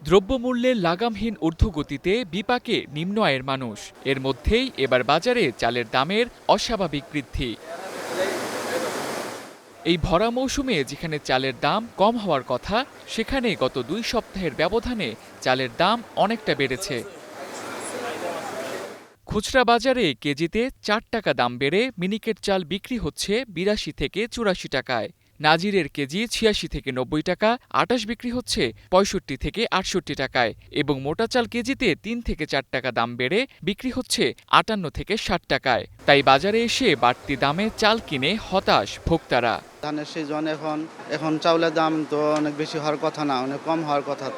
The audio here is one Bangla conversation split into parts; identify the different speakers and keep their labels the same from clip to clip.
Speaker 1: দ্রব্যমূল্যের লাগামহীন ঊর্ধ্বগতিতে বিপাকে নিম্ন আয়ের মানুষ। এর মধ্যেই এবার বাজারে চালের দামের অস্বাভাবিক বৃদ্ধি। এই ভরা মৌসুমে যেখানে চালের দাম কম হওয়ার কথা, সেখানে গত ২ সপ্তাহের ব্যবধানে চালের দাম অনেকটা বেড়েছে। খুচরা বাজারে কেজিতে ৪ টাকা দাম বেড়ে মিনিকেট চাল বিক্রি হচ্ছে ৮২ থেকে ৮৪ টাকায়। নাজিরের কেজি ৮৬ থেকে ৯০ টাকা, আটাশ বিক্রি হচ্ছে ৬৫ থেকে ৬৮ টাকায় এবং মোটা চাল কেজিতে ৩ থেকে ৪ টাকা দাম বেড়ে বিক্রি হচ্ছে ৫৮ থেকে ৬০ টাকায়। তাই বাজারে এসে বাড়তি দামে চাল কিনে হতাশ ভোক্তারা।
Speaker 2: ধানের সিজন এখন চাউলের দাম তো অনেক বেশি হওয়ার কথা না, অনেক কম হওয়ার কথা।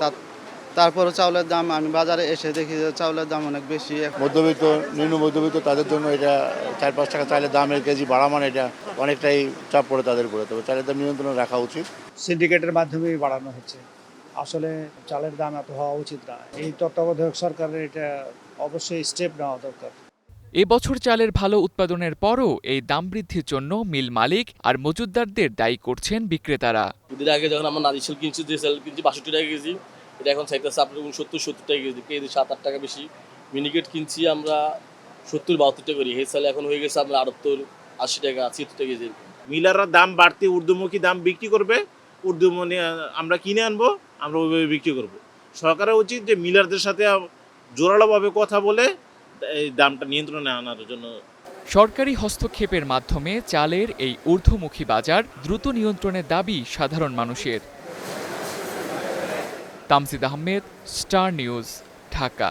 Speaker 2: তারপরও চাউলের দাম আমি বাজারে এসে দেখি যে চাউলের দাম অনেক বেশি।
Speaker 3: মধ্যবিত্ত নিম্ন মধ্যবিত্ত তাদের জন্য এটা ৪-৫ টাকা চালের দামের কেজি বাড়া মানে এটা অনেকটাই চাপ পড়ে তাদের উপরে। তবে চালের দাম নিয়ন্ত্রণে রাখা উচিত।
Speaker 4: সিন্ডিকেটের মাধ্যমেই বাড়ানো হচ্ছে। আসলে চালের দাম এত হওয়া উচিত না। এই তত্ত্বাবধায়ক সরকারের এটা অবশ্যই স্টেপ নেওয়া দরকার।
Speaker 1: এবছর চালের ভালো উৎপাদনের পরও এই দাম বৃদ্ধির জন্য মিল মালিক আর মজুতদারদের দায়ী করছেন বিক্রেতারা।
Speaker 5: দুদিন আগে যখন আমরা নারী চাল কিনছি, যে চাল কিনছি ৬২ টাকা কেজি, এটা এখন চাইতেছে আপনার ৬৯-৭০ টাকা কেজি, কেজি ৭-৮ টাকা বেশি। মিনিকেট কিনছি আমরা ৭০-৭২ টাকা করি, এই চাল এখন হয়ে গেছে আপনার ৭৮-৮০ টাকা, ৭৬ টাকা কেজি।
Speaker 6: মিলাররা দাম বাড়তে ঊর্ধ্বমুখী দাম বিক্রি করবে, ঊর্ধ্বমুখী আমরা কিনে আনবো, আমরা ওইভাবে বিক্রি করব। সরকারের উচিত যে মিলারদের সাথে জোরালোভাবে কথা বলে এই দামটা নিয়ন্ত্রণে আনার জন্য।
Speaker 1: সরকারি হস্তক্ষেপের মাধ্যমে চালের এই ঊর্ধ্বমুখী বাজার দ্রুত নিয়ন্ত্রণের দাবি সাধারণ মানুষের। Tamjid Ahmed, star news, Dhaka.